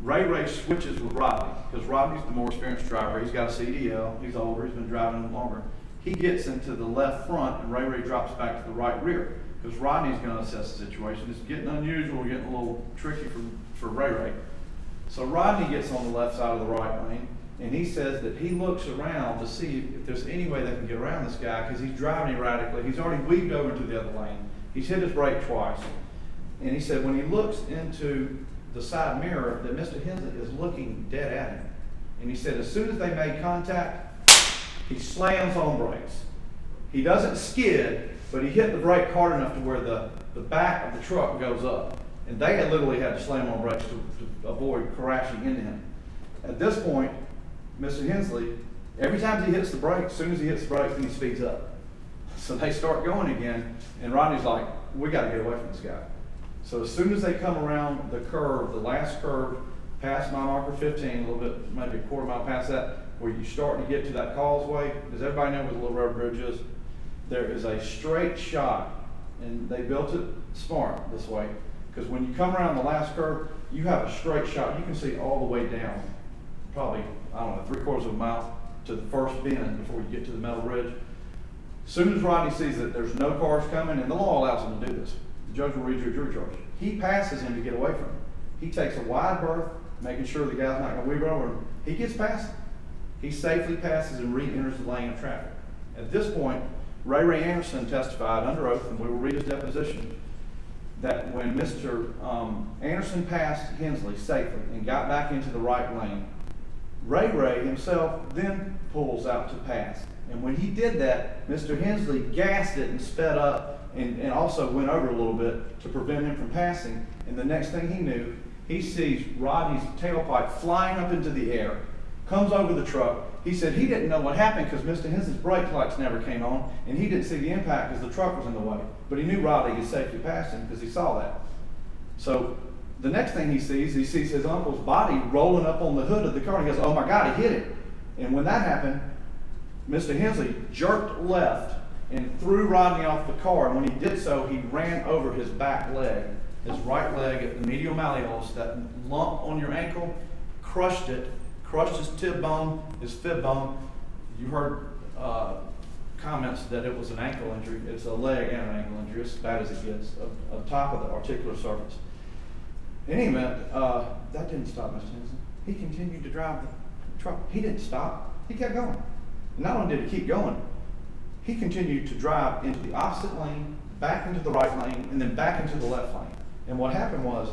Ray switches with Rodney, because Rodney's the more experienced driver. He's got a CDL, he's older, he's been driving longer. He gets into the left front, and Ray drops back to the right rear, because Rodney's going to assess the situation. It's getting unusual, getting a little tricky for Ray. So Rodney gets on the left side of the right lane, and he says that he looks around to see if there's any way they can get around this guy, because he's driving erratically. He's already weaved over to the other lane. He's hit his brake twice. And he said when he looks into the side mirror that Mr. Hensley is looking dead at him. And he said as soon as they made contact, he slams on brakes. He doesn't skid, but he hit the brake hard enough to where the back of the truck goes up. And they had literally had to slam on brakes to avoid crashing into him. At this point, Mr. Hensley, every time he hits the brakes, as soon as he hits the brakes, then he speeds up. So they start going again, and Rodney's like, we got to get away from this guy. So as soon as they come around the curve, the last curve, past mile marker 15, a little bit, maybe a quarter mile past that, where you start to get to that causeway, does everybody know where the little rubber bridge is? There is a straight shot, and they built it smart this way, because when you come around the last curve, you have a straight shot. You can see all the way down, probably, I don't know, 3/4 of a mile to the first bend before you get to the metal bridge. As soon as Rodney sees that there's no cars coming, and the law allows him to do this, the judge will read you a jury charge. He passes him to get away from him. He takes a wide berth, making sure the guy's not going to weave over him. He gets past him. He safely passes and re-enters the lane of traffic. At this point, Ray Anderson testified under oath, and we will read his deposition, that when Mr. Anderson passed Hensley safely and got back into the right lane, Ray himself then pulls out to pass. And when he did that, Mr. Hensley gassed it and sped up and also went over a little bit to prevent him from passing. And the next thing he knew, he sees Rodney's tailpipe flying up into the air, comes over the truck. He said he didn't know what happened because Mr. Hensley's brake lights never came on, and he didn't see the impact because the truck was in the way. But he knew Rodney had safely passed him because he saw that. So the next thing he sees his uncle's body rolling up on the hood of the car. And he goes, oh my God, he hit it. And when that happened, Mr. Hensley jerked left and threw Rodney off the car. And when he did so, he ran over his back leg, his right leg at the medial malleolus, that lump on your ankle, crushed it, crushed his tib bone, his fib bone. You heard comments that it was an ankle injury. It's a leg and an ankle injury. It's as bad as it gets, on top of the articular surface. In any event, that didn't stop Mr. Hensley. He continued to drive the truck. He didn't stop. He kept going. Not only did he keep going, he continued to drive into the opposite lane, back into the right lane, and then back into the left lane. And what happened was,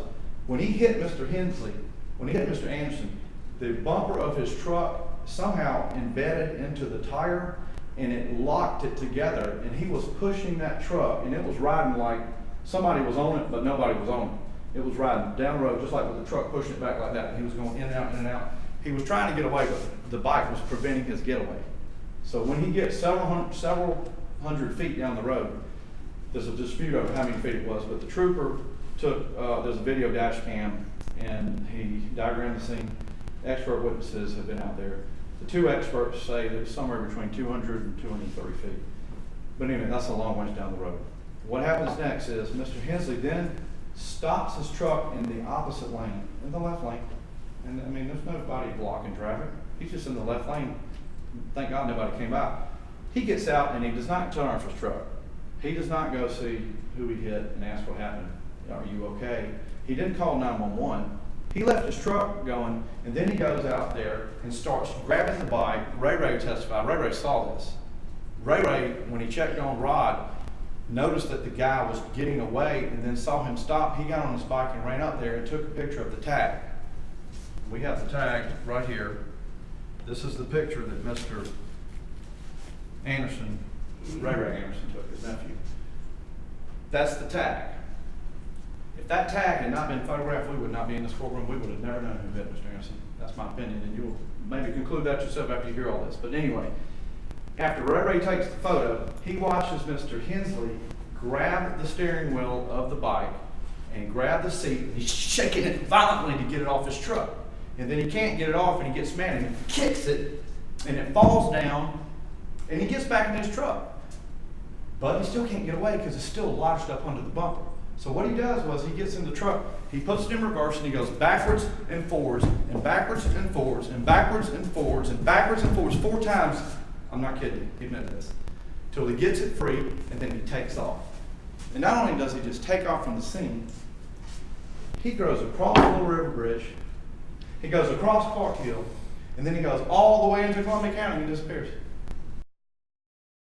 when he hit Mr. Hensley, when he hit Mr. Anderson, the bumper of his truck somehow embedded into the tire, and it locked it together, and he was pushing that truck, and it was riding like somebody was on it, but nobody was on it. It was riding down the road, just like with the truck pushing it back like that, and he was going in and out, in and out. He was trying to get away, but the bike was preventing his getaway. So when he gets several hundred feet down the road, there's a dispute over how many feet it was, but the trooper took, there's a video dash cam, and he diagrammed the scene. Expert witnesses have been out there. The two experts say that it's somewhere between 200 and 230 feet. But anyway, that's a long ways down the road. What happens next is Mr. Hensley then stops his truck in the opposite lane, in the left lane. And I mean, there's nobody blocking traffic. He's just in the left lane. Thank God nobody came by. He gets out and he does not turn off his truck. He does not go see who he hit and ask what happened. Are you okay? He didn't call 911. He left his truck going, and then he goes out there and starts grabbing the bike. Ray testified. Ray saw this. Ray, when he checked on Rod, noticed that the guy was getting away and then saw him stop. He got on his bike and ran up there and took a picture of the tag. We have the tag right here. This is the picture that Mr. Anderson, Ray Anderson took, his nephew. That's the tag. If that tag had not been photographed, we would not be in this courtroom. We would have never known who hit Mr. Anderson. That's my opinion, and you'll maybe conclude that yourself after you hear all this. But anyway, after Ray takes the photo, he watches Mr. Hensley grab the steering wheel of the bike and grab the seat, and he's shaking it violently to get it off his truck. And then he can't get it off, and he gets mad, and he kicks it, and it falls down, and he gets back in his truck. But he still can't get away because it's still lodged up under the bumper. So what he does was he gets in the truck, he puts it in reverse, and he goes backwards and forwards, and backwards and forwards, and backwards and forwards, and backwards and forwards 4 times. I'm not kidding you, he knows this. Till he gets it free, and then he takes off. And not only does he just take off from the scene, he goes across the Little River Bridge, he goes across Park Hill, and then he goes all the way into Columbia County and disappears.